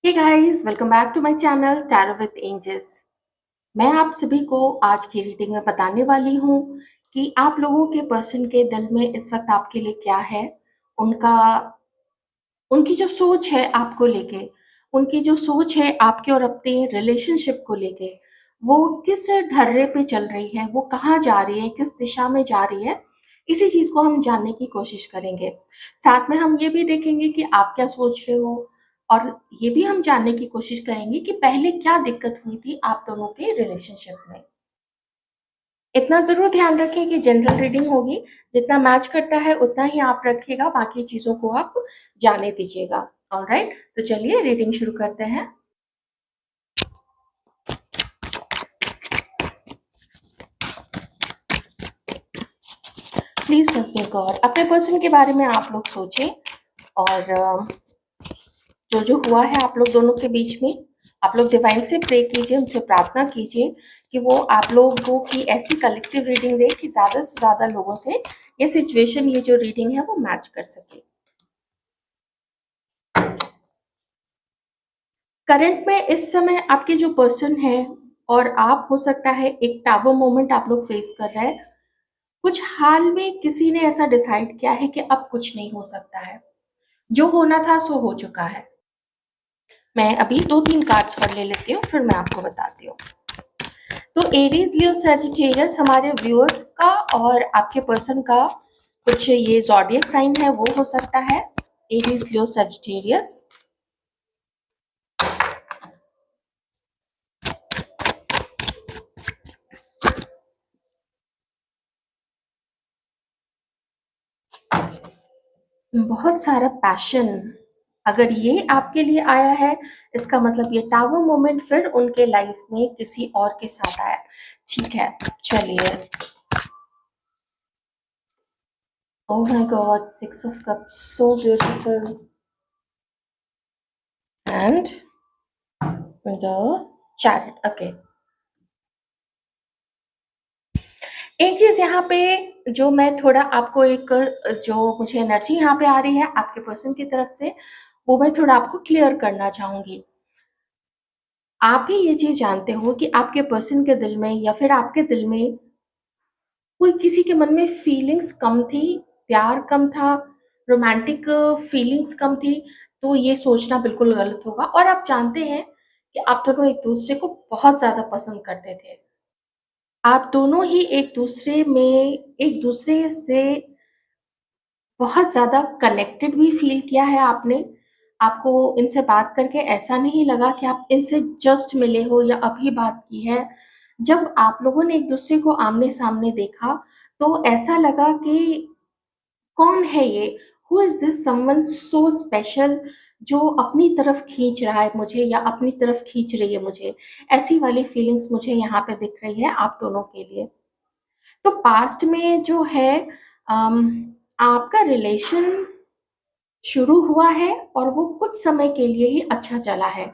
Hey guys, welcome back to my channel tarot with angels. मैं आप सभी को आज की रीडिंग में बताने वाली हूँ कि आप लोगों के पर्सन के दिल में इस वक्त आपके लिए क्या है। उनका उनकी जो सोच है आपको लेके, उनकी जो सोच है आपके और अपने रिलेशनशिप को लेके, वो किस ढर्रे पे चल रही है, वो कहाँ जा रही है, किस दिशा में जा रही है, इसी चीज को हम जानने की कोशिश करेंगे। साथ में हम ये भी देखेंगे कि आप क्या सोच रहे हो, और ये भी हम जानने की कोशिश करेंगे कि पहले क्या दिक्कत हुई थी आप दोनों के रिलेशनशिप में। इतना ज़रूर ध्यान रखें कि जनरल रीडिंग होगी, जितना मैच करता है उतना ही आप रखिएगा, बाकी चीज़ों को आप जाने दीजिएगा। ऑलराइट, तो चलिए रीडिंग शुरू करते हैं। Please help me God. अपने पर्सन के बारे में आप लोग सोचें, और जो जो हुआ है आप लोग दोनों के बीच में, आप लोग डिवाइन से प्रे कीजिए, उनसे प्रार्थना कीजिए कि वो आप लोगों की ऐसी कलेक्टिव रीडिंग दे कि ज़्यादा से ज़्यादा लोगों से ये सिचुएशन, ये जो रीडिंग है वो मैच कर सके। करंट में इस समय आपके जो पर्सन है और आप, हो सकता है एक टावर मोमेंट आप लोग फेस कर रहे हैं। कुछ हाल में किसी ने ऐसा डिसाइड किया है कि अब कुछ नहीं हो सकता है, जो होना था सो हो चुका है। मैं अभी 2-3 कार्ड्स पर ले लेती हूँ, फिर मैं आपको बताती हूँ। तो एरीज, लियो, सैजिटेरियस हमारे व्यूअर्स का और आपके पर्सन का कुछ ये ज़ोडिएक साइन है, वो हो सकता है। एरीज, लियो, सैजिटेरियस। बहुत सारा पैशन, अगर ये आपके लिए आया है, इसका मतलब ये टावर मोमेंट फिर उनके लाइफ में किसी और के साथ आया। ठीक है, चलिए। Oh my God, 6 of cups, so beautiful. And the chariot. Okay, एक चीज यहाँ पे जो मैं थोड़ा आपको एक, जो मुझे एनर्जी यहाँ पे आ रही है आपके पर्सन की तरफ से, वो मैं थोड़ा आपको क्लियर करना चाहूंगी। आप ही ये चीज जानते हो कि आपके पर्सन के दिल में या फिर आपके दिल में कोई किसी के मन में फीलिंग्स कम थी, प्यार कम था, रोमांटिक फीलिंग्स कम थी। तो ये सोचना बिल्कुल गलत होगा, और आप जानते हैं कि आप दोनों एक दूसरे को बहुत ज्यादा पसंद करते थे। आप दोनों ही एक दूसरे से बहुत ज़्यादा कनेक्टेड भी फ़ील किया है आपने। आपको इनसे बात करके ऐसा नहीं लगा कि आप इनसे जस्ट मिले हो या अभी बात की है। जब आप लोगों ने एक-दूसरे को आमने-सामने देखा, तो ऐसा लगा कि कौन है ये? Who is this someone so special, जो अपनी तरफ खींच रहा है मुझे या अपनी तरफ खींच रही है मुझे। ऐसी वाली फीलिंग्स मुझे यहाँ पे दिख रही है आप दोनों के लिए। तो पास्ट में जो है, आपका रिलेशन शुरू हुआ है और वो कुछ समय के लिए ही अच्छा चला है।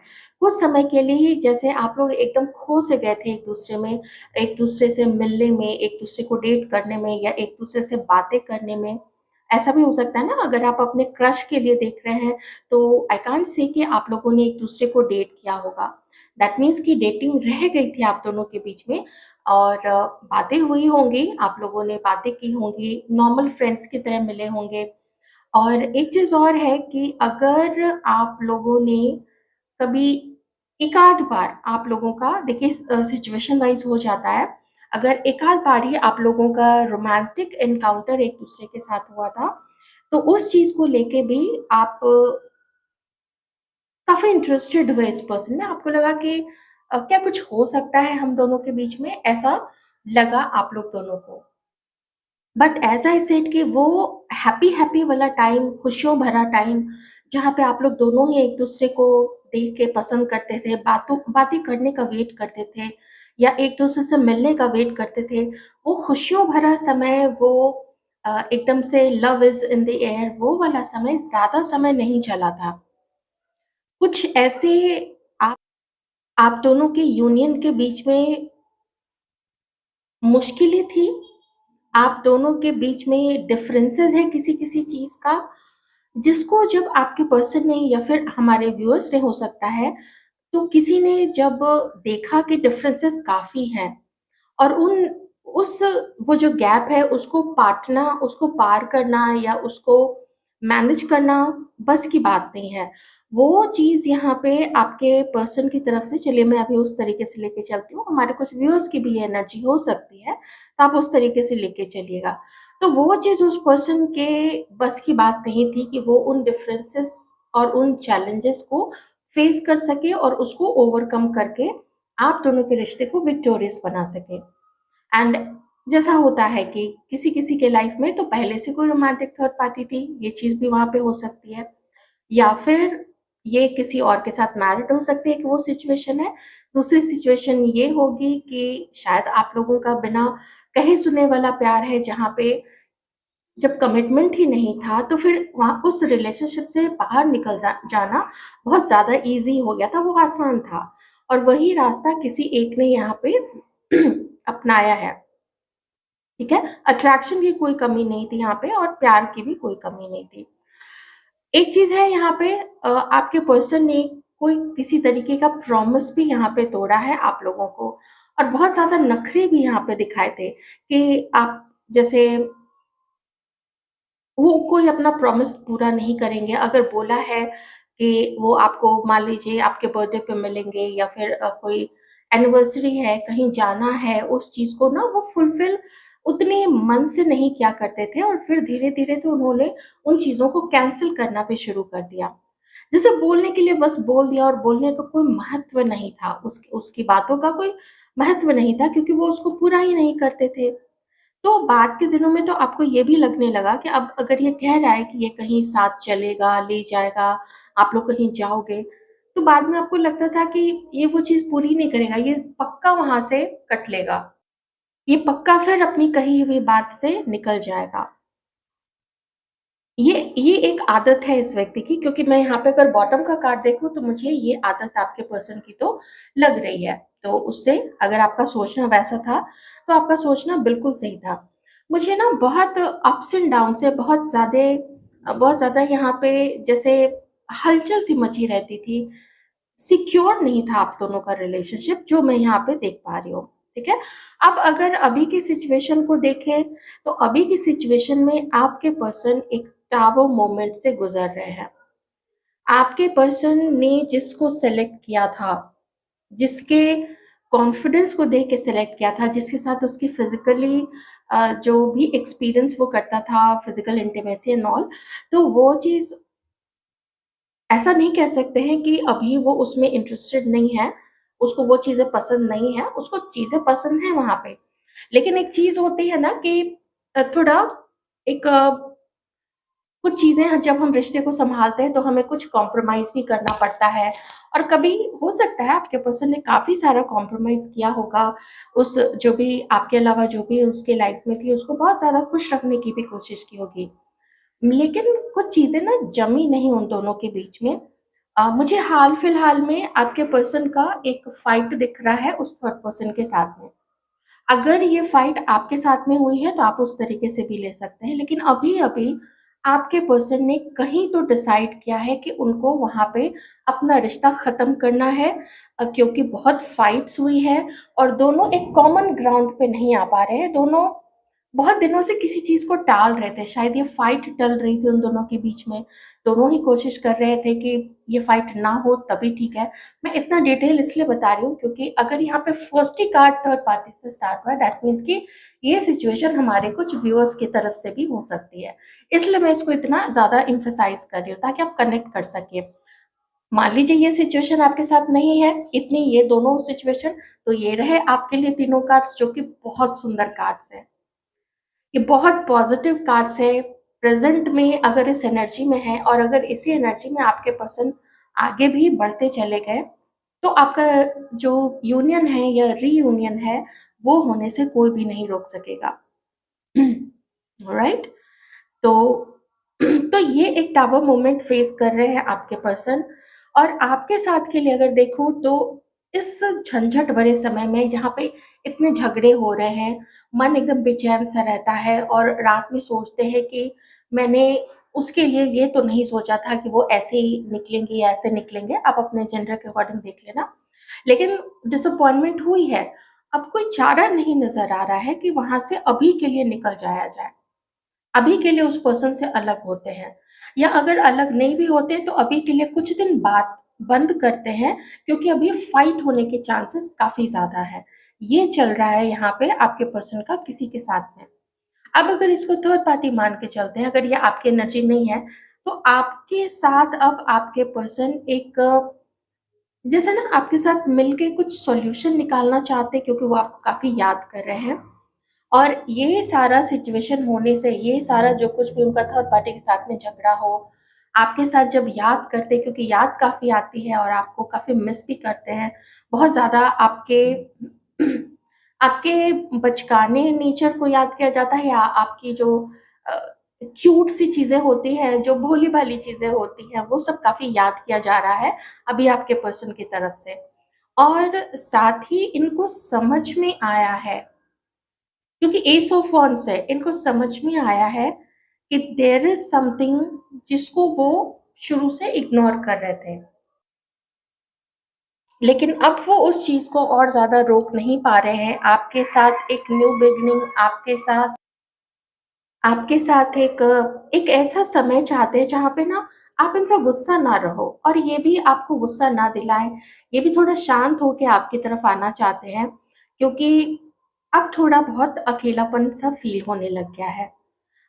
कुछ समय के लिए ही, जैसे आप लोग एकदम खो से गए थे एक-दूसरे में, एक-दूसरे से मिलने में, एक-दूसरे को डेट करने में या एक-दूसरे से बातें करने में। ऐसा भी हो सकता है ना, अगर आप अपने क्रश के लिए देख रहे हैं, तो आई कांट से कि आप लोगों ने एक-दूसरे को डेट किया होगा। दैट मीन्स कि डेटिंग रह गई थी आप दोनों के बीच में, और बातें हुई होंगी, आप लोगों ने बातें की होंगी, नॉर्मल फ्रेंड्स की तरह मिले होंगे। और एक चीज़ और है कि अगर आप लोगों ने कभी एकाध बार, आप लोगों का देखिए सिचुएशन वाइज़ हो जाता है, अगर एकाध बार ही आप लोगों का रोमांटिक एनकाउंटर एक-दूसरे के साथ हुआ था, तो उस चीज़ को लेके भी आप काफ़ी इंटरेस्टेड हुए इस पर्सन में। आपको लगा कि क्या कुछ हो सकता है हम दोनों के बीच में, ऐसा लगा आप लोग दोनों को। बट एज आई सेड कि वो हैप्पी हैप्पी वाला टाइम, खुशियों भरा टाइम, जहाँ पे आप लोग दोनों ही एक दूसरे को देख के पसंद करते थे, बातें करने का वेट करते थे या एक दूसरे से मिलने का वेट करते थे, वो खुशियों भरा समय, वो एकदम से love is in the air, वो वाला समय ज्यादा समय नहीं चला था। कुछ ऐसे आप आप दोनों के यूनियन के बीच में मुश्किलें थी, आप दोनों के बीच में डिफरेंसेस है किसी किसी चीज का, जिसको जब आपके पर्सन ने या फिर हमारे व्यूअर्स ने हो सकता है, तो किसी ने जब देखा कि डिफरेंसेस काफ़ी हैं और उन उस वो जो गैप है उसको पाटना, उसको पार करना या उसको मैनेज करना बस की बात नहीं है। वो चीज़ यहाँ पे आपके पर्सन की तरफ से चलिए मैं अभी उस तरीके से लेके चलती हूँ, हमारे कुछ व्यूअर्स की भी ये एनर्जी हो सकती है, तो आप उस तरीके से लेके चलिएगा। तो वो चीज़ उस पर्सन के बस की बात नहीं थी कि वो उन डिफरेंसेस और उन चैलेंजेस को फेस कर सके और उसको ओवरकम करके आप दोनों के रिश्ते को विक्टोरियस बना सके। एंड जैसा होता है कि किसी-किसी के लाइफ में तो पहले से कोई रोमांटिक थर्ड पार्टी थी, ये चीज़ भी वहाँ पे हो सकती है। या फिर ये किसी और के साथ मैरिड हो सकती है कि वो सिचुएशन है। दूसरी सिचुएशन ये होगी कि शायद आप लोगों का बिना कहे-सुने वाला प्यार है जहाँ पे जब कमिटमेंट ही नहीं था, तो फिर वहाँ उस रिलेशनशिप से बाहर निकल जाना बहुत ज़्यादा ईज़ी हो गया था, वो आसान था। और वही रास्ता किसी एक ने यहाँ पे अपनाया है, ठीक है? अट्रैक्शन की कोई कमी नहीं थी यहाँ पे और प्यार की भी कोई कमी नहीं थी। एक चीज़ है यहाँ पे आपके पर्सन ने कोई किसी तरीके का प्रॉमिस भी यहाँ पे तोड़ा है आप लोगों को और बहुत ज़्यादा नखरे भी यहाँ पे दिखाए थे कि आप जैसे वो कोई अपना प्रॉमिस पूरा नहीं करेंगे। अगर बोला है कि वो आपको मान लीजिए आपके बर्थडे पे मिलेंगे या फिर कोई एनिवर्सरी है, कहीं जाना है, उस चीज़ को ना वो फुलफ़िल उतने मन से नहीं किया करते थे और फिर धीरे-धीरे तो उन्होंने उन चीज़ों को कैंसल करना भी शुरू कर दिया। जैसे बोलने के लिए बस बोल दिया और बोलने का कोई महत्व नहीं था, उसकी बातों का कोई महत्व नहीं था क्योंकि वो उसको पूरा ही नहीं करते थे। तो बाद के दिनों में तो आपको ये भी लगने लगा कि अब अगर ये कह रहा है कि ये कहीं साथ चलेगा, ले जाएगा, आप लोग कहीं जाओगे, तो बाद में आपको लगता था कि ये वो चीज़ पूरी नहीं करेगा, ये पक्का वहाँ से कट लेगा। ये पक्का फिर अपनी कही हुई बात से निकल जाएगा। ये एक आदत है इस व्यक्ति की क्योंकि मैं यहाँ पे अगर बॉटम का कार्ड देखूँ तो मुझे ये आदत आपके पर्सन की तो लग रही है। तो उससे अगर आपका सोचना वैसा था, तो आपका सोचना बिल्कुल सही था। मुझे ना बहुत अप्स एंड डाउन्स है, बहुत ज़्यादा यहाँ पे जैसे हलचल सी मची रहती थी। सिक्योर नहीं था आप दोनों का रिलेशनशिप जो मैं यहाँ पे देख पा रही हूँ, ठीक है? अब अगर अभी की सिचुएशन को देखें, तो अभी की सिचुएशन में आपके पर्सन एक टावर मोमेंट से गुज़र रहे हैं। आपके पर्सन ने जिसको सेलेक्ट किया था, जिसके कॉन्फिडेंस को देख के सेलेक्ट किया था, जिसके साथ उसकी फिज़िकली जो भी एक्सपीरियंस वो करता था, फिज़िकल इंटिमेसी एंड ऑल, तो वो चीज़ ऐसा नहीं कह सकते हैं कि अभी वो उसमें इंटरेस्टेड नहीं है, उसको वो चीज़ें पसंद नहीं है, उसको चीज़ें पसंद हैं वहाँ पे। लेकिन एक चीज़ होती है ना कि थोड़ा एक कुछ चीज़ें हैं जब हम रिश्ते को सँभालते हैं तो हमें कुछ कॉम्प्रोमाइज़ भी करना पड़ता है और कभी हो सकता है आपके पर्सन ने काफ़ी सारा कॉम्प्रोमाइज़ किया होगा, उस जो भी आपके अलावा जो भी उसके लाइफ़ में थी उसको बहुत ज़्यादा खुश रखने की भी कोशिश की होगी। लेकिन कुछ चीज़ें ना जमी नहीं उन दोनों के बीच में। मुझे हाल-फिलहाल में आपके पर्सन का एक फाइट दिख रहा है उस थर्ड पर्सन के साथ में। अगर ये फाइट आपके साथ में हुई है तो आप उस तरीके से भी ले सकते हैं, लेकिन अभी-अभी आपके पर्सन ने कहीं तो डिसाइड किया है कि उनको वहाँ पे अपना रिश्ता ख़त्म करना है क्योंकि बहुत फाइट्स हुई है और दोनों एक कॉमन ग्राउंड पे नहीं आ पा रहे हैं। दोनों बहुत दिनों से किसी चीज़ को टाल रहे थे, शायद ये फाइट टल रही थी उन दोनों के बीच में। दोनों ही कोशिश कर रहे थे कि ये फाइट ना हो तभी ठीक है। मैं इतना डिटेल इसलिए बता रही हूँ क्योंकि अगर यहाँ पे फर्स्ट ही कार्ड थर्ड पार्टी से स्टार्ट हुआ है दैट मीन्स कि ये सिचुएशन हमारे कुछ व्यूअर्स की तरफ से भी हो सकती है। इसलिए मैं इसको इतना ज़्यादा एम्फसाइज़ कर रही हूँ ताकि आप कनेक्ट कर सकें। मान लीजिए ये सिचुएशन आपके साथ नहीं है, इतनी ये दोनों सिचुएशन, तो ये रहे आपके लिए तीनों कार्ड्स जो कि बहुत सुंदर कार्ड्स हैं। ये बहुत पॉजिटिव कार्ड्स है, प्रेज़ेंट में अगर इस एनर्जी में है और अगर इसी एनर्जी में आपके पर्सन आगे भी बढ़ते चले गए, तो आपका जो यूनियन है या रीयूनियन है, वो होने से कोई भी नहीं रोक सकेगा। ऑलराइट? तो तो ये एक टावर मोमेंट फेस कर रहे हैं आपके पर्सन और आपके साथ के लिए अगर देखूँ तो इस झंझट भरे समय में जहाँ पे इतने झगड़े हो रहे हैं, मन एकदम बेचैन सा रहता है और रात में सोचते हैं कि मैंने उसके लिए ये तो नहीं सोचा था कि वो ऐसे ही निकलेंगे या ऐसे निकलेंगे, आप अपने जेंडर के अकॉर्डिंग देख लेना। लेकिन डिसअपॉइंटमेंट हुई है, अब कोई चारा नहीं नज़र आ रहा है कि वहाँ से अभी के लिए निकल जाया जाए। अभी के लिए उस पर्सन से अलग होते हैं, या अगर अलग नहीं भी होते तो अभी के लिए कुछ दिन बात बंद करते हैं, क्योंकि अभी फाइट होने के चांसेस काफ़ी ज़्यादा है। ये चल रहा है यहाँ पे आपके पर्सन का किसी के साथ में। अब अगर इसको थर्ड पार्टी मान के चलते हैं, अगर ये आपकी एनर्जी नहीं है, तो आपके साथ अब आपके पर्सन एक जैसे ना आपके साथ मिलके कुछ सॉल्यूशन निकालना चाहते हैं, क्योंकि वो आपको काफ़ी याद कर रहे हैं। और ये सारा सिचुएशन होने से, ये सारा जो कुछ भी उनका थर्ड पार्टी के साथ में झगड़ा हो, आपके साथ जब याद करते हैं, क्योंकि याद काफ़ी आती है और आपको काफ़ी मिस भी करते हैं, बहुत ज़्यादा आपके आपके बचकाने नेचर को याद किया जाता है, या आपकी जो क्यूट सी चीज़ें होती हैं, जो भोली-भाली चीज़ें होती हैं, वो सब काफ़ी याद किया जा रहा है अभी आपके पर्सन की तरफ से। और साथ ही इनको समझ में आया है, क्योंकि एस ऑफ वॉन्ड्स है, इनको समझ में आया है कि देयर इज़ समथिंग जिसको वो शुरू से इग्नोर कर रहे थे। लेकिन अब वो उस चीज़ को और ज़्यादा रोक नहीं पा रहे हैं। आपके साथ एक न्यू बिगिनिंग, आपके साथ एक ऐसा समय चाहते हैं जहाँ पे ना आप इनसे गुस्सा ना रहो, और ये भी आपको गुस्सा ना दिलाएँ। ये भी थोड़ा शांत होके आपकी तरफ आना चाहते हैं, क्योंकि अब थोड़ा बहुत अकेलापन-सा फ़ील होने लग गया है।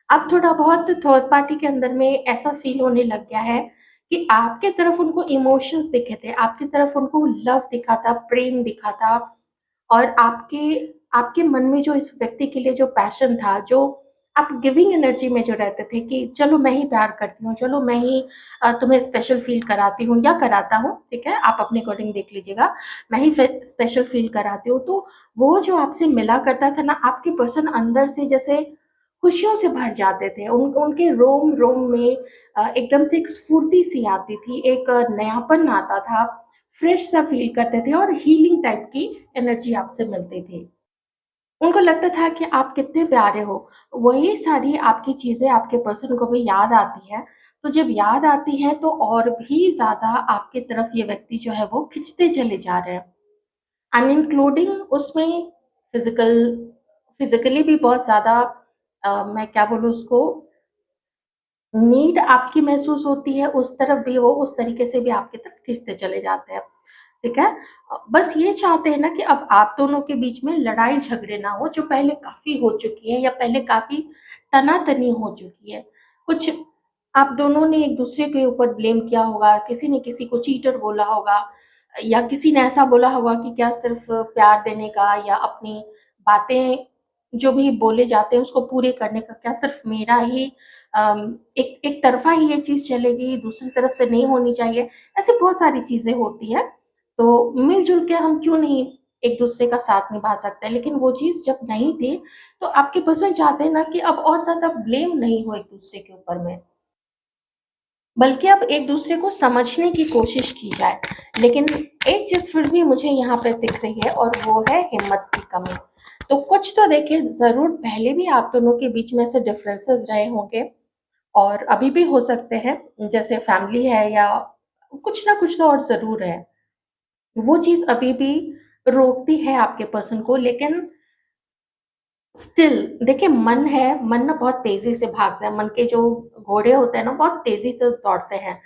अब थोड़ा बहुत थर्ड पार्टी के अंदर में ऐसा फ़ील होने लग गया है कि आपके तरफ उनको इमोशंस दिखे थे, आपकी तरफ उनको लव दिखा था, प्रेम दिखा था, और आपके आपके मन में जो इस व्यक्ति के लिए जो पैशन था, जो आप गिविंग एनर्जी में जो रहते थे कि चलो मैं ही प्यार करती हूँ, चलो मैं ही तुम्हें स्पेशल फ़ील कराती हूँ या कराता हूँ, ठीक है? आप अपने अकॉर्डिंग देख लीजिएगा। मैं ही स्पेशल फ़ील कराती हूँ, तो वो जो आपसे मिला करता था ना, आपके पर्सन अंदर से जैसे खुशियों से भर जाते थे। उनके रोम-रोम में एकदम से एक स्फूर्ति-सी आती थी, एक नयापन आता था, फ्रेश सा फ़ील करते थे और हीलिंग टाइप की एनर्जी आपसे मिलती थी। उनको लगता था कि आप कितने प्यारे हो। वही सारी आपकी चीज़ें आपके पर्सन को भी याद आती हैं, तो जब याद आती हैं तो और भी ज़्यादा आपकी तरफ ये व्यक्ति जो है वो खिंचते चले जा रहे हैं। एंड इंक्लूडिंग उसमें फिज़िकल फिज़िकली भी बहुत ज़्यादा मैं क्या बोलूँ उसको, नीड आपकी महसूस होती है, उस तरफ भी वो उस तरीके से भी आपकी तरफ खींचते चले जाते हैं, ठीक है? बस ये चाहते हैं ना कि अब आप दोनों के बीच में लड़ाई-झगड़े ना हो, जो पहले काफ़ी हो चुकी है या पहले काफ़ी तना-तनी हो चुकी है। कुछ आप दोनों ने एक-दूसरे के ऊपर ब्लेम किया होगा, किसी ने किसी को चीटर बोला होगा, या किसी ने ऐसा बोला होगा कि क्या सिर्फ़ प्यार देने का या अपनी बातें जो भी बोले जाते हैं उसको पूरे करने का क्या सिर्फ़ मेरा ही एक एक तरफ़ा ही ये चीज़ चलेगी, दूसरी तरफ से नहीं होनी चाहिए। ऐसी बहुत सारी चीज़ें होती हैं, तो मिल-जुल के हम क्यों नहीं एक-दूसरे का साथ निभा सकते हैं। लेकिन वो चीज़ जब नहीं थी, तो आपके पर्सन चाहते हैं ना कि अब और ज़्यादा ब्लेम नहीं हो एक-दूसरे के ऊपर में। बल्कि अब एक-दूसरे को समझने की कोशिश की जाए। लेकिन एक चीज़ फिर भी मुझे यहाँ पे दिख रही है, और वो है हिम्मत की कमी। तो कुछ तो देखिए ज़रूर पहले भी आप दोनों के बीच में ऐसे डिफरेंसेस रहे होंगे, और अभी भी हो सकते हैं, जैसे फैमिली है या कुछ ना कुछ तो और ज़रूर है। वो चीज़ अभी भी रोकती है आपके पर्सन को, लेकिन स्टिल देखिए मन है, मन ना बहुत तेज़ी से भागता है, मन के जो घोड़े होते हैं ना बहुत तेज़ी से दौड़ते हैं।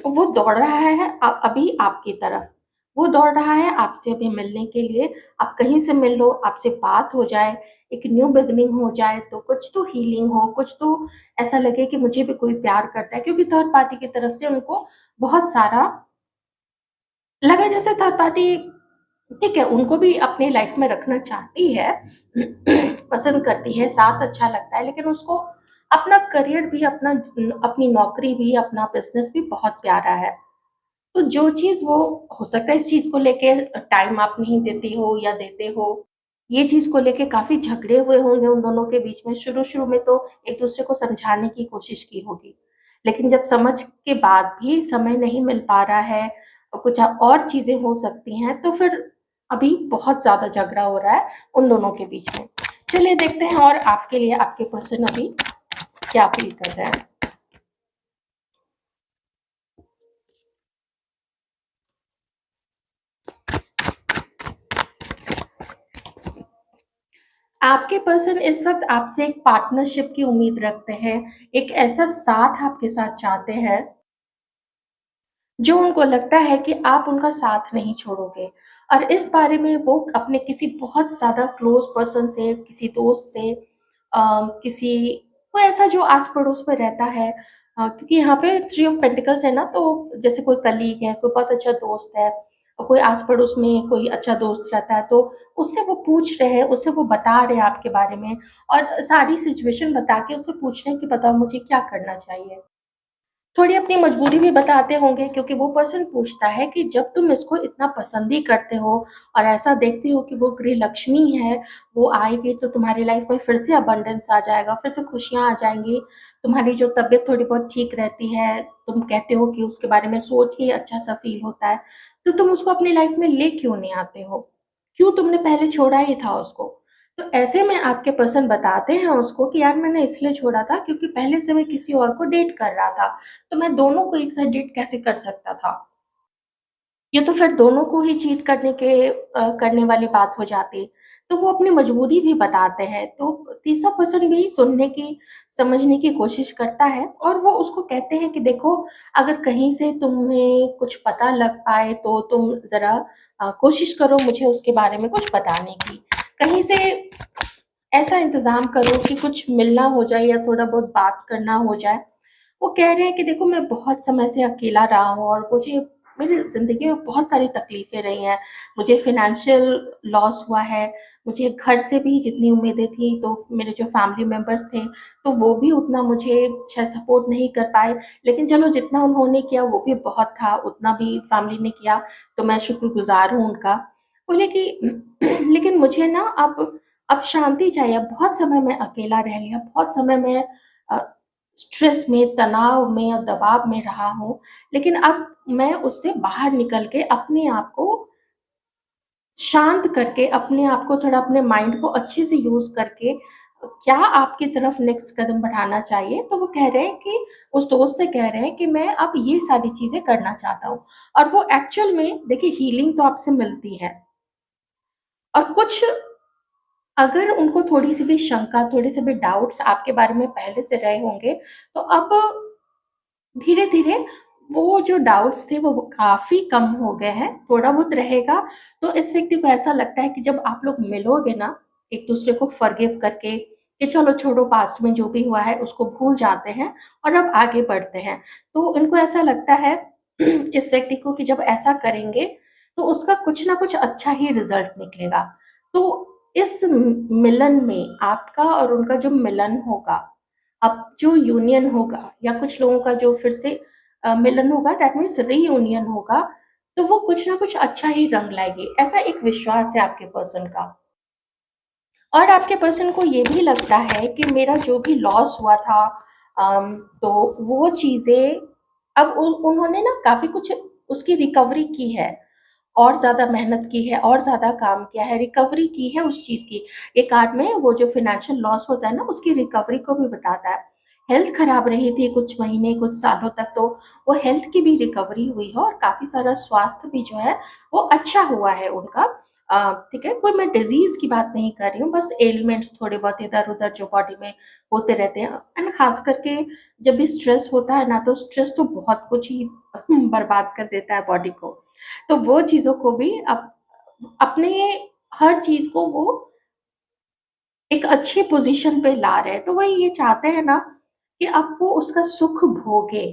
वो दौड़ रहा है अभी आपकी तरफ, वो दौड़ रहा है आपसे अभी मिलने के लिए, आप कहीं से मिल लो, आपसे बात हो जाए, एक न्यू बिगिनिंग हो जाए, तो कुछ तो हीलिंग हो, कुछ तो ऐसा लगे कि मुझे भी कोई प्यार करता है, क्योंकि थर्ड पार्टी की तरफ से उनको बहुत सारा लगा, जैसे थर्ड पार्टी ठीक है, उनको भी अपनी लाइफ में रखना चाहती है, पसंद करती है, साथ अच्छा लगता है, लेकिन उसको अपना करियर भी, अपनी नौकरी भी, अपना बिज़नेस भी बहुत प्यारा है। तो जो चीज़ वो हो सकता है इस चीज़ को लेके टाइम आप नहीं देती हो या देते हो, ये चीज़ को लेके काफ़ी झगड़े हुए होंगे उन दोनों के बीच में, शुरू-शुरू में तो एक-दूसरे को समझाने की कोशिश की होगी। लेकिन जब समझ के बाद भी समय नहीं मिल पा रहा है और कुछ और चीज़ें हो सकती हैं, तो फिर अभी बहुत ज़्यादा झगड़ा हो रहा है उन दोनों के बीच में। चलिए देखते हैं और आपके लिए आपके पर्सन अभी क्या फ़ील कर रहे हैं। आपके पर्सन इस वक़्त आपसे एक पार्टनरशिप की उम्मीद रखते हैं, एक ऐसा साथ आपके साथ चाहते हैं, जो उनको लगता है कि आप उनका साथ नहीं छोड़ोगे। और इस बारे में वो अपने किसी बहुत ज़्यादा क्लोज़ पर्सन से, किसी दोस्त से किसी कोई ऐसा जो आस-पड़ोस में रहता है, क्योंकि यहाँ पे थ्री ऑफ पेंटिकल्स है ना, तो जैसे कोई कलीग है, कोई बहुत अच्छा दोस्त है और कोई आस-पड़ोस में कोई अच्छा दोस्त रहता है, तो उससे वो पूछ रहे हैं, उससे वो बता रहे हैं आपके बारे में और सारी सिचुएशन बता के उससे पूछ रहे हैं कि बताओ मुझे क्या करना चाहिए? थोड़ी अपनी मजबूरी भी बताते होंगे, क्योंकि वो पर्सन पूछता है कि जब तुम इसको इतना पसंद ही करते हो और ऐसा देखते हो कि वो गृहलक्ष्मी है, वो आएगी तो तुम्हारी लाइफ में फिर से अबंडेंस आ जाएगा, फिर से खुशियाँ आ जाएँगी, तुम्हारी जो तबीयत थोड़ी बहुत ठीक रहती है, तुम कहते हो कि उसके बारे में सोच के अच्छा-सा फ़ील होता है, तो तुम उसको अपनी लाइफ में ले क्यों नहीं आते हो? क्यों तुमने पहले छोड़ा ही था उसको? तो ऐसे में आपके पर्सन बताते हैं उसको कि यार मैंने इसलिए छोड़ा था क्योंकि पहले से मैं किसी और को डेट कर रहा था। तो मैं दोनों को एक साथ डेट कैसे कर सकता था? ये तो फिर दोनों को ही चीट करने वाली बात हो जाती। तो वो अपनी मजबूरी भी बताते हैं, तो तीसरा पर्सन भी सुनने की, समझने की कोशिश करता है और वो उसको कहते हैं कि देखो, अगर कहीं से तुम्हें कुछ पता लग पाए तो तुम ज़रा कोशिश करो मुझे उसके बारे में कुछ बताने की। कहीं से ऐसा इंतज़ाम करो कि कुछ मिलना हो जाए या थोड़ा बहुत बात करना हो जाए। वो कह रहे हैं कि देखो मैं बहुत समय से अकेला रहा हूँ और मुझे मेरी ज़िंदगी में बहुत सारी तकलीफ़ें रही हैं। मुझे फ़ाइनेंशियल लॉस हुआ है, मुझे घर से भी जितनी उम्मीदें थी, तो मेरे जो फैमिली मेंबर्स थे, तो वो भी उतना मुझे शायद सपोर्ट नहीं कर पाए। लेकिन चलो जितना उन्होंने किया वो भी बहुत था, उतना भी फैमिली ने किया, तो मैं शुक्रगुज़ार हूँ उनका। बोले कि लेकिन मुझे ना अब शांति चाहिए, बहुत समय मैं अकेला रह लिया, बहुत समय मैं अ, स्ट्रेस में, तनाव में और दबाव में रहा हूँ, लेकिन अब मैं उससे बाहर निकल के अपने आप को शांत करके, अपने आप को थोड़ा अपने माइंड को अच्छे से यूज़ करके क्या आपकी तरफ नेक्स्ट कदम बढ़ाना चाहिए? तो वो कह रहे हैं कि उस दोस्त से कह रहे हैं कि मैं अब ये सारी चीज़ें करना चाहता हूँ और वो एक्चुअल में देखिए हीलिंग तो आपसे मिलती है और कुछ अगर उनको थोड़ी-सी भी शंका, थोड़े-से भी डाउट्स आपके बारे में पहले से रहे होंगे, तो अब धीरे-धीरे वो जो डाउट्स थे वो काफ़ी कम हो गए हैं, थोड़ा बहुत रहेगा, तो इस व्यक्ति को ऐसा लगता है कि जब आप लोग मिलोगे ना, एक-दूसरे को फ़ॉरगिव करके कि चलो छोड़ो पास्ट में जो भी हुआ है उसको भूल जाते हैं और अब आगे बढ़ते हैं। तो इनको ऐसा लगता है इस व्यक्ति को कि जब ऐसा करेंगे, तो उसका कुछ ना कुछ अच्छा ही रिज़ल्ट निकलेगा। तो इस मिलन में आपका और उनका जो मिलन होगा, अब जो यूनियन होगा या कुछ लोगों का जो फिर से मिलन होगा, दैट मीन्स रीयूनियन होगा, तो वो कुछ ना कुछ अच्छा ही रंग लाएगी, ऐसा एक विश्वास है आपके पर्सन का। और आपके पर्सन को ये भी लगता है कि मेरा जो भी लॉस हुआ था, तो वो चीज़ें अब उन्होंने ना काफ़ी कुछ उसकी रिकवरी की है। और ज़्यादा मेहनत की है और ज़्यादा काम किया है, रिकवरी की है उस चीज़ की। एक आध में वो जो फ़ाइनेंशियल लॉस होता है ना, उसकी रिकवरी को भी बताता है। हेल्थ खराब रही थी कुछ महीने, कुछ सालों तक, तो वो हेल्थ की भी रिकवरी हुई है और काफ़ी सारा स्वास्थ्य भी जो है, वो अच्छा हुआ है उनका। ठीक है? कोई मैं डिज़ीज़ की बात नहीं कर रही हूँ, बस एलिमेंट्स थोड़े बहुत इधर-उधर जो बॉडी में होते रहते हैं एंड ख़ास करके जब भी स्ट्रेस होता है ना, तो स्ट्रेस तो बहुत कुछ ही बर्बाद कर देता है बॉडी को। तो वो चीज़ों को भी अपने हर चीज़ को वो एक अच्छी पोज़ीशन पे ला रहे हैं। तो वही ये चाहते हैं ना कि अब वो उसका सुख भोगे।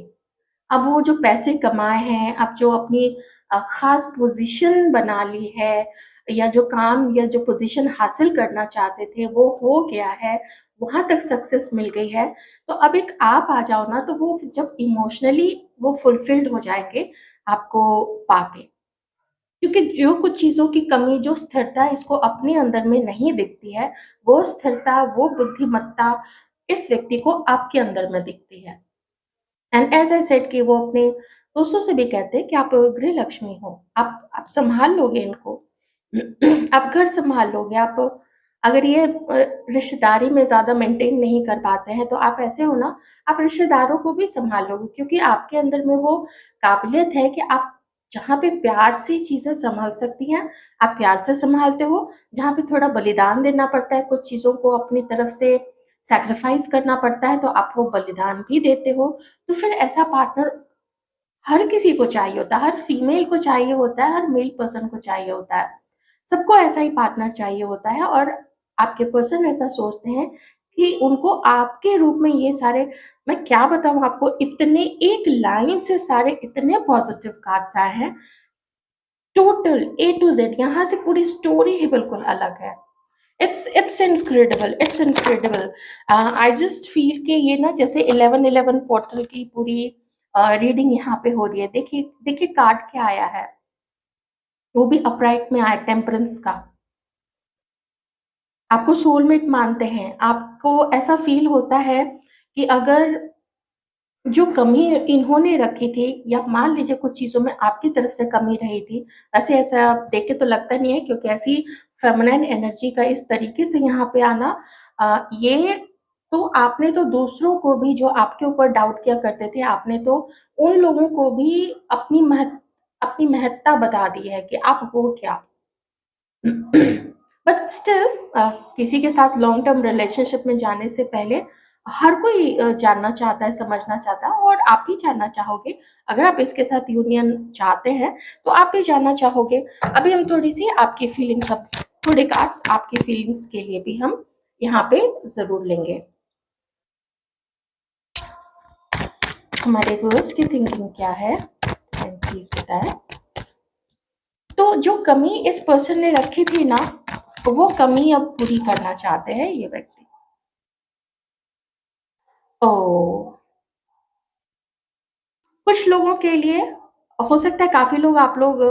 अब वो जो पैसे कमाए हैं, अब जो अपनी ख़ास पोज़ीशन बना ली है या जो काम या जो पोज़ीशन हासिल करना चाहते थे, वो हो गया है, वहाँ तक सक्सेस मिल गई है। तो अब एक आप आ जाओ ना, तो वो जब इमोशनली वो फुलफ़िल्ड हो जाएँगे आपको पाके। क्योंकि जो कुछ चीज़ों की कमी, जो स्थिरता इसको अपने अंदर में नहीं दिखती है, वो स्थिरता, वो बुद्धिमत्ता इस व्यक्ति को आपके अंदर में दिखती है। एंड एज़ आई सेड कि वो अपने दोस्तों से भी कहते हैं कि आप गृहलक्ष्मी हो, आप सँभाल लोगे इनको, आप घर सँभाल लोगे, आप अगर ये रिश्तेदारी में ज़्यादा मेंटेन नहीं कर पाते हैं, तो आप ऐसे हो ना, आप रिश्तेदारों को भी सँभाल लोगे क्योंकि आपके अंदर में वो काबिलियत है कि आप जहाँ पे प्यार से चीज़ें सँभल सकती हैं, आप प्यार से सँभालते हो, जहाँ पे थोड़ा बलिदान देना पड़ता है, कुछ चीज़ों को अपनी तरफ से सैक्रिफ़ाइस करना पड़ता है, तो आप वो बलिदान भी देते हो। तो फिर ऐसा पार्टनर हर किसी को चाहिए होता है, हर फीमेल को चाहिए होता है, हर मेल पर्सन को चाहिए होता है। सबको ऐसा ही पार्टनर चाहिए होता है और आपके पर्सन ऐसा सोचते हैं कि उनको आपके रूप में ये सारे, मैं क्या बताऊँ आपको, इतने एक लाइन से सारे इतने पॉज़िटिव कार्ड्स आए हैं, टोटल ए टू ज़ेड, यहाँ से पूरी स्टोरी ही बिल्कुल अलग है। It's incredible. I just feel कि ये ना जैसे 11-11 पोर्टल की पूरी रीडिंग यहाँ पे हो रही है। देखिए देखिए कार्ड क्या आया है, वो भी अपराइट में आया, टेम्परेंस का। आपको सोलमेट मानते हैं, आपको ऐसा फ़ील होता है कि अगर जो कमी इन्होंने रखी थी या मान लीजिए कुछ चीज़ों में आपकी तरफ से कमी रही थी, वैसे ऐसा देख के तो लगता नहीं है क्योंकि ऐसी फेमिनिन एनर्जी का इस तरीके से यहाँ पे आना, ये तो आपने तो दूसरों को भी जो आपके ऊपर डाउट किया करते थे, आपने तो उन लोगों को भी अपनी महत्ता बता दी है कि आप हो क्या। बट स्टिल किसी के साथ लॉन्ग टर्म रिलेशनशिप में जाने से पहले हर कोई जानना चाहता है, समझना चाहता है और आप भी जानना चाहोगे। अगर आप इसके साथ यूनियन चाहते हैं, तो आप भी जानना चाहोगे। अभी हम थोड़ी-सी आपकी फीलिंग्स, अब थोड़े कार्ड्स आपकी फीलिंग्स के लिए भी हम यहाँ पे ज़रूर लेंगे। हमारे व्यूअर्स की थिंकिंग क्या है? प्लीज़ बताएँ। तो जो कमी इस पर्सन ने रखी थी ना, वो कमी अब पूरी करना चाहते हैं ये व्यक्ति। ओह! कुछ लोगों के लिए हो सकता है, काफ़ी लोग, आप लोग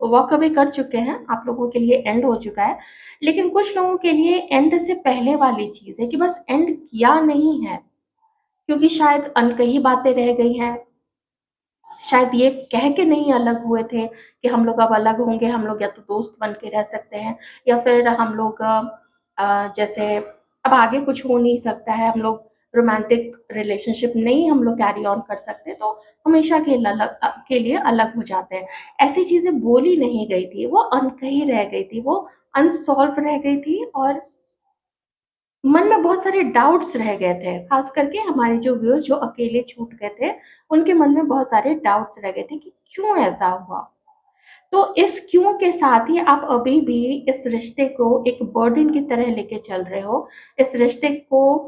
वॉक अवे कर चुके हैं, आप लोगों के लिए एंड हो चुका है। लेकिन कुछ लोगों के लिए एंड से पहले वाली चीज़ है कि बस एंड किया नहीं है, क्योंकि शायद अनकही बातें रह गई हैं, शायद ये कह के नहीं अलग हुए थे कि हम लोग अब अलग होंगे, हम लोग या तो दोस्त बन के रह सकते हैं या फिर हम लोग जैसे अब आगे कुछ हो नहीं सकता है, हम लोग रोमांटिक रिलेशनशिप नहीं हम लोग कैरी ऑन कर सकते, तो हमेशा के लिए अलग हो जाते हैं। ऐसी चीज़ें बोली नहीं गई थी, वो अनकही रह गई थी, वो अनसॉल्व रह गई थी और मन में बहुत सारे डाउट्स रह गए थे, खास करके हमारे जो व्यूअर्स जो अकेले छूट गए थे, उनके मन में बहुत सारे डाउट्स रह गए थे कि क्यों ऐसा हुआ? तो इस क्यों के साथ ही आप अभी भी इस रिश्ते को एक बर्डन की तरह लेके चल रहे हो। इस रिश्ते को,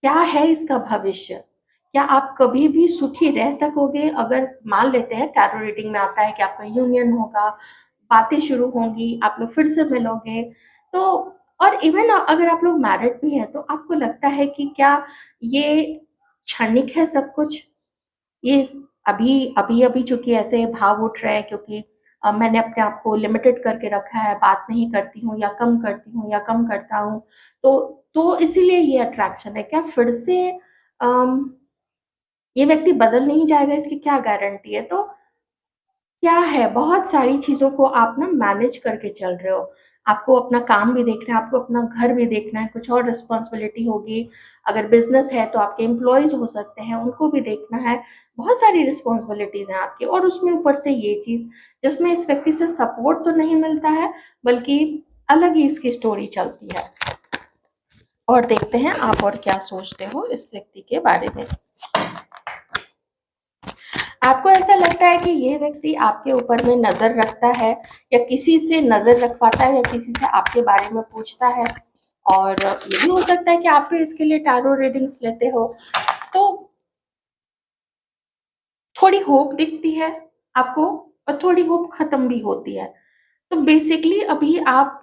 क्या है इसका भविष्य? क्या आप कभी भी सुखी रह सकोगे? अगर मान लेते हैं टैरो रीडिंग में आता है कि आपका यूनियन होगा, बातें शुरू होंगी, आप लोग फिर से मिलोगे। तो और इवन अगर आप लोग मैरिड भी हैं, तो आपको लगता है कि क्या ये क्षणिक है सब कुछ? ये अभी-अभी चूँकि ऐसे भाव उठ रहे हैं क्योंकि मैंने अपने आप को लिमिटेड करके रखा है, बात नहीं करती हूँ या कम करती हूँ या कम करता हूँ, तो इसीलिए ये अट्रैक्शन है। क्या फिर से अम, ये व्यक्ति बदल नहीं जाएगा, इसकी क्या गारंटी है? तो क्या है, बहुत सारी चीज़ों को आप ना मैनेज करके चल रहे हो। आपको अपना काम भी देखना है, आपको अपना घर भी देखना है, कुछ और रिस्पॉन्सिबिलिटी होगी। अगर बिज़नेस है तो आपके एम्प्लॉइज़ हो सकते हैं, उनको भी देखना है। बहुत सारी रिस्पॉन्सिबिलिटीज़ हैं आपकी और उसमें ऊपर से ये चीज़, जिसमें इस व्यक्ति से सपोर्ट तो नहीं मिलता है, बल्कि अलग ही इसकी स्टोरी चलती है। और देखते हैं आप और क्या सोचते हो इस व्यक्ति के बारे में। आपको ऐसा लगता है कि ये व्यक्ति आपके ऊपर में नज़र रखता है या किसी से नज़र रखवाता है या किसी से आपके बारे में पूछता है? और ये भी हो सकता है कि आप भी इसके लिए टैरो रीडिंग्स लेते हो। तो थोड़ी होप दिखती है आपको और थोड़ी होप खत्म भी होती है। तो बेसिकली अभी आप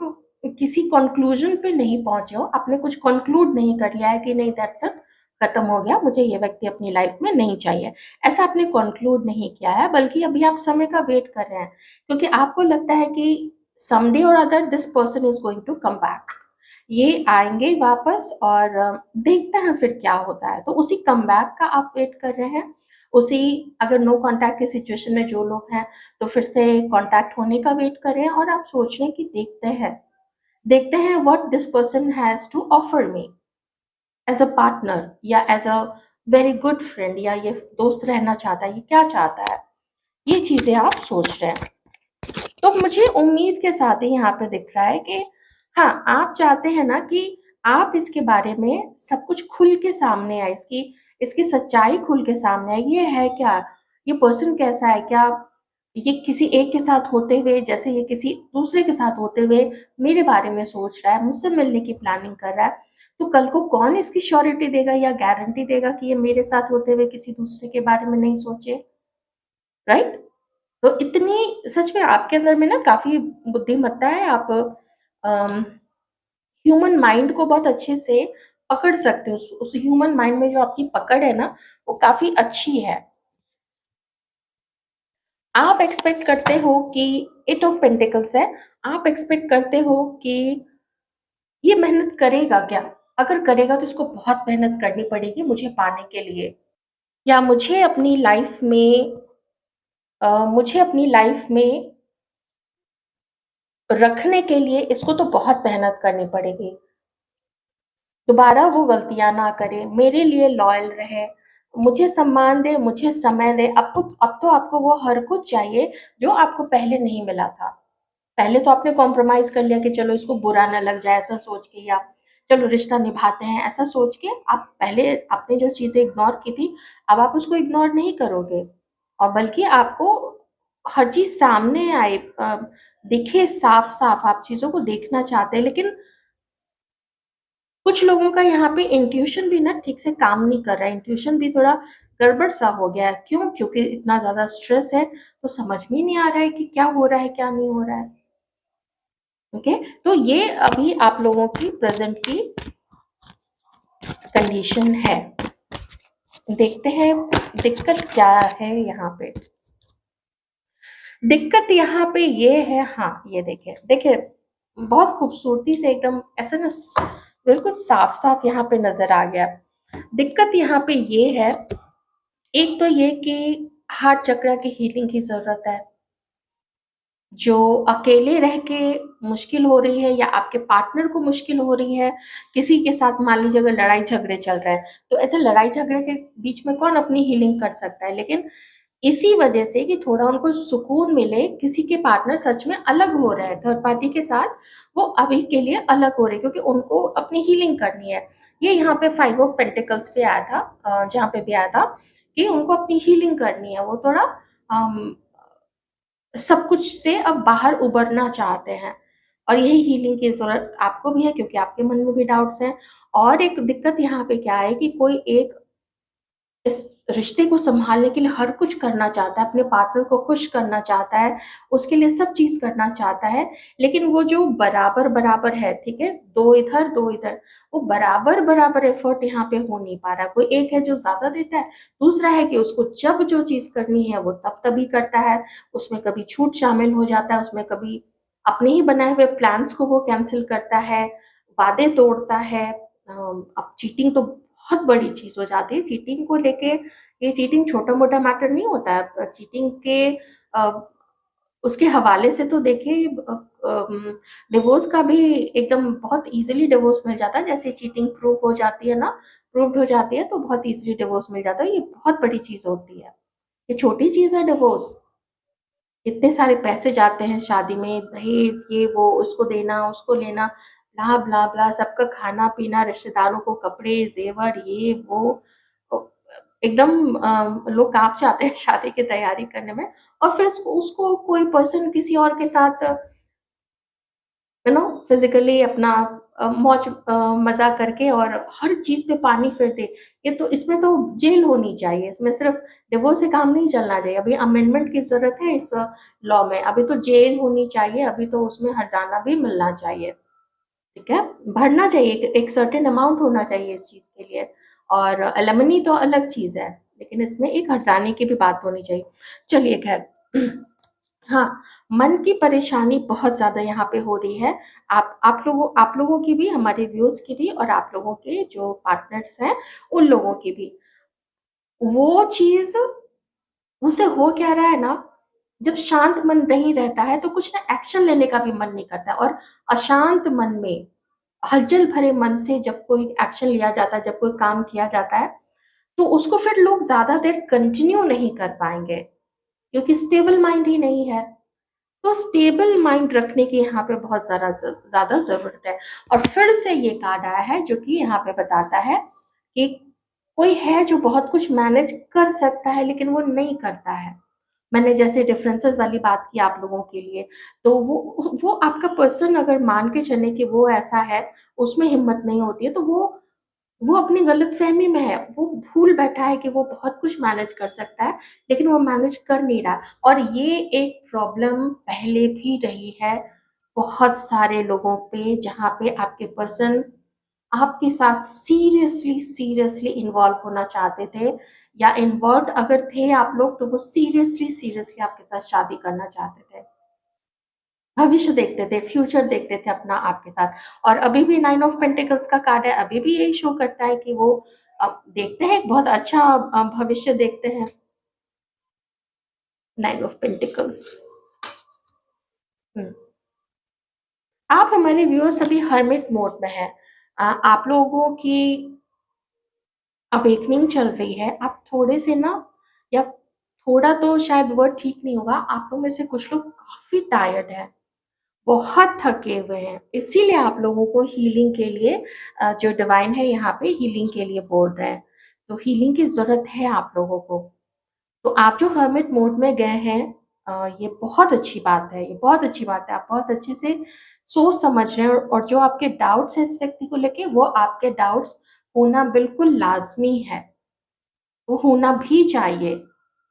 किसी कॉन्क्लूजन पे नहीं पहुँचे हो, आपने कुछ कॉन्क्लूड नहीं कर लिया है कि नहीं दैट्स इट, खत्म हो गया, मुझे ये व्यक्ति अपनी लाइफ में नहीं चाहिए। ऐसा आपने कॉन्क्लूड नहीं किया है, बल्कि अभी आप समय का वेट कर रहे हैं, क्योंकि आपको लगता है कि someday or other this person is going to come back. ये आएँगे वापस और देखते हैं फिर क्या होता है। तो उसी कमबैक का आप वेट कर रहे हैं, उसी, अगर नो कॉन्टैक्ट की सिचुएशन में जो लोग हैं, तो फिर से कॉन्टैक्ट होने का वेट कर रहे हैं और आप सोच रहे हैं कि देखते हैं what this person has to offer me as a partner या as a very good friend, या ये दोस्त रहना चाहता है, ये क्या चाहता है? ये चीज़ें आप सोच रहे हैं। तो मुझे उम्मीद के साथ ही यहाँ पे दिख रहा है कि हाँ, आप चाहते हैं ना कि आप इसके बारे में सब कुछ खुल के सामने आए, इसकी इसकी सच्चाई खुल के सामने आए। ये है क्या? ये पर्सन कैसा है? क्या ये किसी एक के साथ होते हुए जैसे ये किसी दूसरे के साथ होते हुए मेरे बारे में सोच रहा है, मुझसे मिलने की प्लानिंग कर रहा है, तो कल को कौन इसकी श्योरिटी देगा या गारंटी देगा कि ये मेरे साथ होते हुए किसी दूसरे के बारे में नहीं सोचे, राइट? तो इतनी सच में आपके अंदर में ना काफ़ी बुद्धिमत्ता है, आप अम, ह्यूमन माइंड को बहुत अच्छे से पकड़ सकते हो। उस ह्यूमन माइंड में जो आपकी पकड़ है ना, वो काफ़ी अच्छी है। आप एक्सपेक्ट करते हो कि एट ऑफ पेंटिकल्स है, आप एक्सपेक्ट करते हो कि ये मेहनत करेगा क्या? अगर करेगा तो इसको बहुत मेहनत करनी पड़ेगी मुझे पाने के लिए, या मुझे अपनी लाइफ में रखने के लिए इसको तो बहुत मेहनत करनी पड़ेगी। दोबारा वो गलतियाँ ना करे, मेरे लिए लॉयल रहे, मुझे सम्मान दे, मुझे समय दे। अब तो आपको वो हर कुछ चाहिए जो आपको पहले नहीं मिला था। पहले तो आपने कॉम्प्रोमाइज़ कर लिया कि चलो इसको बुरा ना लग जाए ऐसा सोच के, या चलो रिश्ता निभाते हैं ऐसा सोच के आप पहले आपने जो चीज़ें इग्नोर की थी, अब आप उसको इग्नोर नहीं करोगे, और बल्कि आपको हर चीज़ सामने आए, दिखे साफ-साफ, आप चीज़ों को देखना चाहते हैं। लेकिन कुछ लोगों का यहाँ पे इंट्यूशन भी ना ठीक से काम नहीं कर रहा है, इंट्यूशन भी थोड़ा गड़बड़ सा हो गया है। क्यों? क्योंकि इतना ज़्यादा स्ट्रेस है, तो समझ में ही नहीं आ रहा है कि क्या हो रहा है, क्या नहीं हो रहा है। ओके? तो ये अभी आप लोगों की प्रेज़ेंट की कंडीशन है। देखते हैं दिक्कत क्या है यहाँ पे। दिक्कत यहाँ पे ये है, हाँ, ये देखिए, देखिए बहुत खूबसूरती से एकदम ऐसा ना बिल्कुल साफ-साफ यहाँ पे नज़र आ गया। दिक्कत यहाँ पे ये है, एक तो ये कि हार्ट चक्र की हीलिंग की ज़रूरत है। जो अकेले रह के मुश्किल हो रही है या आपके पार्टनर को मुश्किल हो रही है, किसी के साथ मान लीजिए अगर लड़ाई झगड़े चल रहे हैं, तो ऐसे लड़ाई झगड़े के बीच में कौन अपनी हीलिंग कर सकता है? लेकिन इसी वजह से कि थोड़ा उनको सुकून मिले, किसी के पार्टनर सच में अलग हो रहे हैं, थर्ड पार्टी के साथ वो अभी के लिए अलग हो रहे हैं क्योंकि उनको अपनी हीलिंग करनी है। ये यहाँ पे 5 ऑफ पेंटिकल्स पे आया था, जहाँ पे भी आया था कि उनको अपनी हीलिंग करनी है, वो थोड़ा अम सब कुछ से अब बाहर उबरना चाहते हैं, और यही हीलिंग की ज़रूरत आपको भी है क्योंकि आपके मन में भी डाउट्स हैं। और एक दिक्कत यहाँ पे क्या है कि कोई एक इस रिश्ते को सँभालने के लिए हर कुछ करना चाहता है, अपने पार्टनर को खुश करना चाहता है, उसके लिए सब चीज़ करना चाहता है, लेकिन वो जो बराबर-बराबर है, ठीक है? 2 इधर, 2 इधर, वो बराबर-बराबर एफ़र्ट यहाँ पे हो नहीं पा रहा। कोई एक है जो ज़्यादा देता है, दूसरा है कि उसको जब जो चीज़ करनी है वो तब-तभी करता है, उसमें कभी छूट शामिल हो जाता है, उसमें कभी अपने ही बनाए हुए प्लान्स को वो कैंसल करता है, वादे तोड़ता है। अब चीटिंग तो बहुत बड़ी चीज़ हो जाती है। चीटिंग को लेके, ये चीटिंग छोटा-मोटा मैटर नहीं होता है। चीटिंग के अ, उसके हवाले से तो देखिए डिवोर्स का भी एकदम बहुत ईज़िली डिवोर्स मिल जाता है। जैसे चीटिंग प्रूफ हो जाती है ना, प्रूव्ड हो जाती है तो बहुत ईज़िली डिवोर्स मिल जाता है। ये बहुत बड़ी चीज़ होती है। ये छोटी चीज़ है डिवोर्स। इतने सारे पैसे जाते हैं शादी में, दहेज, ये वो, उसको देना, उसको लेना, ब्ला, ब्ला, ब्ला, सबका खाना-पीना, रिश्तेदारों को कपड़े, ज़ेवर, ये वो, अ, एकदम लोग काँप जाते हैं शादी की तैयारी करने में, और फिर उसको उसको कोई पर्सन किसी और के साथ फिज़िकली अपना मज़ा करके और हर चीज़ पे पानी फिर दे। ये तो, इसमें तो जेल होनी चाहिए, इसमें सिर्फ़ डिवोर्स से काम नहीं चलना चाहिए। अभी अमेंडमेंट की ज़रूरत है इस लॉ में, अभी तो जेल होनी चाहिए, अभी तो उसमें हर्जाना भी मिलना चाहिए, ठीक है? भरना चाहिए, एक सर्टेन अमाउंट होना चाहिए इस चीज़ के लिए, और एलिमनी तो अलग चीज़ है, लेकिन इसमें एक हर्जाने की भी बात होनी चाहिए। चलिए ख़ैर हाँ, मन की परेशानी बहुत ज़्यादा यहाँ पे हो रही है। आप लोगों की भी, हमारे व्यूअर्स की भी, और आप लोगों के जो पार्टनर्स हैं, उन लोगों की भी। वो चीज़ उसे हो क्या रहा है ना, जब शांत मन नहीं रहता है, तो कुछ ना एक्शन लेने का भी मन नहीं करता है, और अशांत मन में, हलचल भरे मन से जब कोई एक्शन लिया जाता है, जब कोई काम किया जाता है, तो उसको फिर लोग ज़्यादा देर कंटिन्यू नहीं कर पाएँगे। क्योंकि स्टेबल माइंड ही नहीं है। तो स्टेबल माइंड रखने की यहाँ पे बहुत ज़्यादा ज़रूरत है। और फिर से ये कार्ड आया है जो कि यहाँ पे बताता है कि कोई है जो बहुत कुछ मैनेज कर सकता है लेकिन वो नहीं करता है। मैंने जैसे डिफरेंसेस वाली बात की आप लोगों के लिए, तो वो आपका पर्सन अगर मान के चले कि वो ऐसा है, उसमें हिम्मत नहीं होती है, तो वो अपनी गलतफ़हमी में है। वो भूल बैठा है कि वो बहुत कुछ मैनेज कर सकता है, लेकिन वो मैनेज कर नहीं रहा। और ये एक प्रॉब्लम पहले भी रही है बहुत सारे लोगों पे, जहाँ पे आपके पर्सन आपके साथ सीरियसली इन्वॉल्व होना चाहते थे, या इन्वॉल्व अगर थे आप लोग तो वो सीरियसली आपके साथ शादी करना चाहते थे। भविष्य देखते थे, फ्यूचर देखते थे अपना आपके साथ। और अभी भी 9 ऑफ पेंटिकल्स का कार्ड है, अभी भी यही शो करता है कि वो देखते हैं, एक बहुत अच्छा भविष्य देखते हैं। 9 ऑफ पेंटिकल्स। हुँ। आप हमारे व्यूअर्स अभी हर्मिट मोड में हैं। आप लोगों की अवेकनिंग चल रही है। आप थोड़े से ना, या थोड़ा तो शायद वर्ड ठीक नहीं होगा, आप लोग में से कुछ लोग काफ़ी टायर्ड हैं। बहुत थके हुए हैं, इसीलिए आप लोगों को हीलिंग के लिए जो डिवाइन है यहाँ पे हीलिंग के लिए बोल रहे हैं। तो हीलिंग की ज़रूरत है आप लोगों को। तो आप जो हर्मिट मोड में गए हैं, ये बहुत अच्छी बात है, ये बहुत अच्छी बात है। आप बहुत अच्छे से सोच समझ रहे हैं, और जो आपके डाउट्स हैं इस व्यक्ति को लेके, वो आपके डाउट्स होना बिल्कुल लाज़मी है। वो होना भी चाहिए।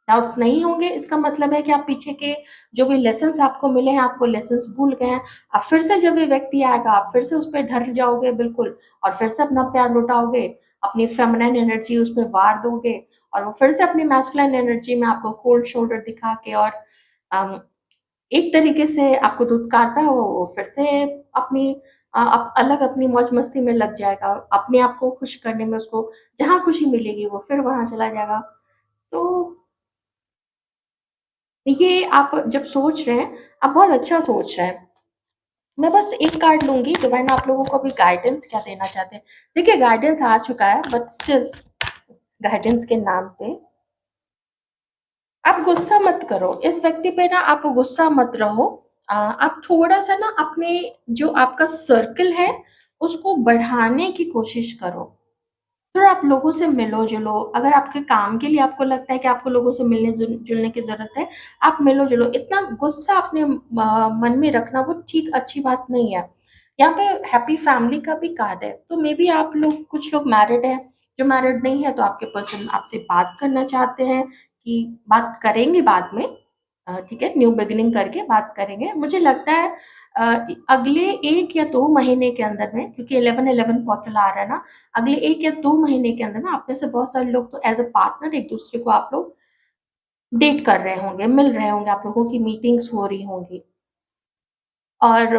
डाउट्स नहीं होंगे इसका मतलब है कि आप पीछे के जो भी लेसन्स आपको मिले हैं, आप वो लेसन्स भूल गए हैं। अब फिर से जब ये व्यक्ति आएगा, आप फिर से उस पे ढल जाओगे बिल्कुल, और फिर से अपना प्यार लुटाओगे, अपनी फेमिनिन एनर्जी उस पे वार दोगे, और वो फिर से अपनी मैस्कुलिन एनर्जी में आपको कोल्ड शोल्डर दिखा के और अम, एक तरीके से आपको धुतकारता है, वो फिर से अपनी अलग अपनी मौज-मस्ती में लग जाएगा। अपने आप को खुश करने में उसको जहाँ खुशी मिलेगी वो फिर वहाँ चला जाएगा। तो ये आप जब सोच रहे हैं, आप बहुत अच्छा सोच रहे हैं। मैं बस एक कार्ड लूँगी, डिवाइन आप लोगों को अभी गाइडेंस क्या देना चाहते हैं। देखिए गाइडेंस आ चुका है, बट स्टिल गाइडेंस के नाम पे आप गुस्सा मत करो। इस व्यक्ति पे ना आप गुस्सा मत रहो। आप थोड़ा-सा ना अपने जो आपका सर्कल है, उसको बढ़ाने की कोशिश करो। थोड़ा आप लोगों से मिलो-जुलो, अगर आपके काम के लिए आपको लगता है कि आपको लोगों से मिलने जुलने की ज़रूरत है, आप मिलो-जुलो। इतना गुस्सा अपने मन में रखना वो ठीक अच्छी बात नहीं है। यहाँ पे हैप्पी फैमिली का भी कार्ड है, तो मेबी आप लोग कुछ लोग मैरिड हैं, जो मैरिड नहीं है तो आपके पर्सन आपसे बात करना चाहते हैं कि बात करेंगे बाद में। ठीक है, न्यू बिगिनिंग करके बात करेंगे। मुझे लगता है अगले 1 या 2 महीने के अंदर में, क्योंकि 11-11 पोर्टल आ रहा है ना, अगले 1 या 2 महीने के अंदर में आप में से बहुत सारे लोग तो एज़ अ पार्टनर एक-दूसरे को आप लोग डेट कर रहे होंगे, मिल रहे होंगे, आप लोगों की मीटिंग्स हो रही होंगी। और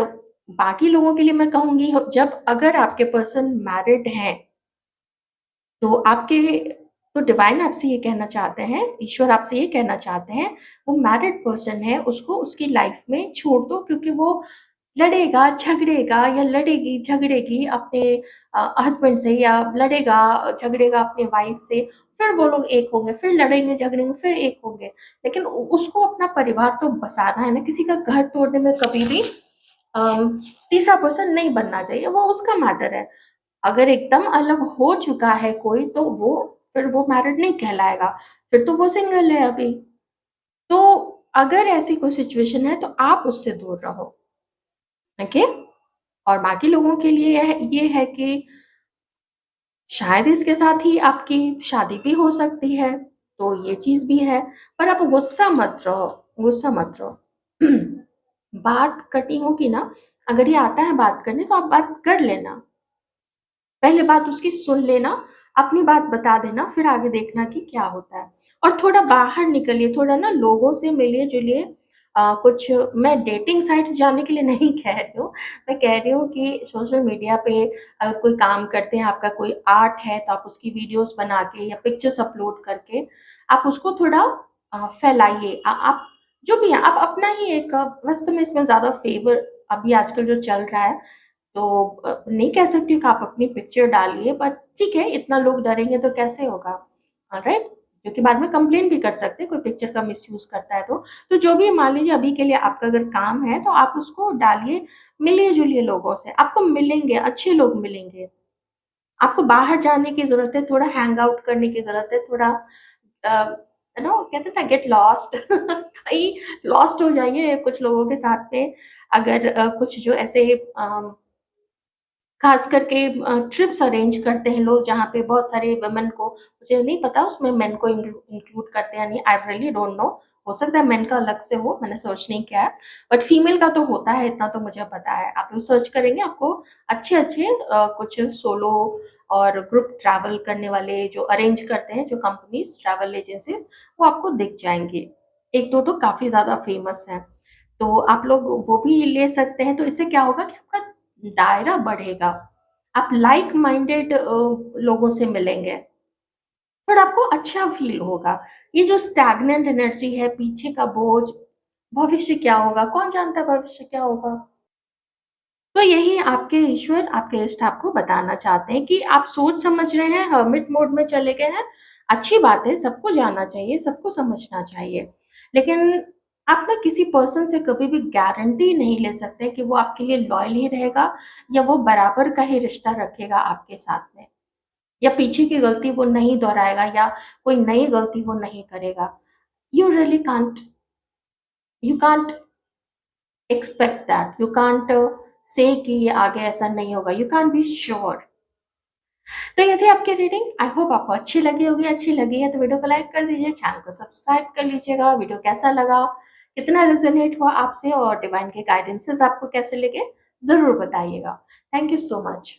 बाकी लोगों के लिए मैं कहूँगी, जब अगर आपके पर्सन मैरिड हैं, तो आपके तो डिवाइन आपसे ये कहना चाहते हैं, ईश्वर आपसे ये कहना चाहते हैं, वो मैरिड पर्सन है, उसको उसकी लाइफ़ में छोड़ दो, क्योंकि वो लड़ेगा, झगड़ेगा या लड़ेगी, झगड़ेगी अपने हस्बैंड से, या लड़ेगा, झगड़ेगा अपनी वाइफ से, फिर वो लोग एक होंगे, फिर लड़ेंगे, झगड़ेंगे, फिर एक होंगे। लेकिन उ उसको अपना परिवार तो बसाना है ना, किसी का घर तोड़ने में कभी भी अम, तीसरा पर्सन नहीं बनना चाहिए, वो उसका मैटर है। अगर एकदम अलग हो चुका है कोई, तो वो फिर वो मैरिड नहीं कहलाएगा, फिर तो वो सिंगल है अभी। तो अगर ऐसी कोई सिचुएशन है, तो आप उससे दूर रहो, ओके? और बाकी लोगों के लिए ये है कि शायद इसके साथ ही आपकी शादी भी हो सकती है, तो ये चीज़ भी है। पर आप गुस्सा मत रहो, गुस्सा मत रहो। बात करनी होगी ना, अगर ये आता है बात करने, तो आप बात कर लेना। पहले बात उसकी सुन लेना, अपनी बात बता देना, फिर आगे देखना कि क्या होता है। और थोड़ा बाहर निकलिए, थोड़ा ना लोगों से मिलिए-जुलिए। कुछ मैं डेटिंग साइट्स जाने के लिए नहीं कह रही हूँ, मैं कह रही हूँ कि सोशल मीडिया पे अगर कोई काम करते हैं, आपका कोई आर्ट है, तो आप उसकी वीडियोज़ बना के या पिक्चर्स अपलोड करके आप उसको थोड़ा फैलाइए। आप जो भी है, आप अपना ही एक वैसे तो मैं इसमें ज़्यादा फ़ेवर अभी आजकल जो चल रहा है, तो नहीं कह सकती हूँ कि आप अपनी पिक्चर डालिए, बट ठीक है, इतना लोग डरेंगे तो कैसे होगा, ऑलराइट? जो कि बाद में कंप्लेन भी कर सकते हैं, कोई पिक्चर का मिसयूज़ करता है तो। तो जो भी मान लीजिए अभी के लिए आपका अगर काम है, तो आप उसको डालिए, मिलिए-जुलिए लोगों से, आपको मिलेंगे, अच्छे लोग मिलेंगे। आपको बाहर जाने की ज़रूरत है, थोड़ा हैंग आउट करने की ज़रूरत है, थोड़ा कहते हैं ना गेट लॉस्ट कहीं लॉस्ट हो जाइए कुछ लोगों के साथ में। अगर कुछ जो ऐसे खास करके ट्रिप्स अरेंज करते हैं लोग जहाँ पे बहुत सारे वुमेन को, मुझे नहीं पता उसमें मेन को इंक्लूड करते हैं या नहीं, आई रियली डोंट नो। हो सकता है मेन का अलग से हो, मैंने सर्च नहीं किया है, बट फीमेल का तो होता है, इतना तो मुझे पता है। आप लोग सर्च करेंगे, आपको अच्छे-अच्छे कुछ सोलो और ग्रुप ट्रैवल करने वाले जो अरेंज करते हैं, जो कंपनीज़, ट्रैवल एजेंसीज़, वो आपको दिख जाएँगे। 1-2 तो काफ़ी ज़्यादा फेमस हैं। तो आप लोग वो भी ले सकते हैं, तो इससे क्या होगा कि आपका दायरा बढ़ेगा। आप लाइक माइंडेड लोगों से मिलेंगे और आपको अच्छा फ़ील होगा। ये जो स्टैग्नेंट एनर्जी है, पीछे का बोझ, भविष्य क्या होगा? कौन जानता है भविष्य क्या होगा? तो यही आपके ईश्वर, आपके इष्ट आपको बताना चाहते हैं कि आप सोच समझ रहे हैं, हर्मिट मोड में चले गए हैं, अच्छी बात है, सबको जानना चाहिए, सबको समझना चाहिए। लेकिन आप ना किसी पर्सन से कभी भी गारंटी नहीं ले सकते कि वो आपके लिए लॉयल ही रहेगा या वो बराबर का ही रिश्ता रखेगा आपके साथ में, या पीछे की गलती वो नहीं दोहराएगा या कोई नई गलती वो नहीं करेगा। You really can't you can't expect that, you can't say कि ये आगे ऐसा नहीं होगा, यू कांट बी श्योर। तो ये थी आपकी रीडिंग, आई होप आपको अच्छी लगी होगी। अच्छी लगी है तो वीडियो को लाइक कर दीजिए, चैनल को सब्सक्राइब कर लीजिएगा। वीडियो कैसा लगा, कितना रेजोनेट हुआ आपसे और डिवाइन के गाइडेंसेस आपको कैसे लगे, ज़रूर बताइएगा। Thank you so much.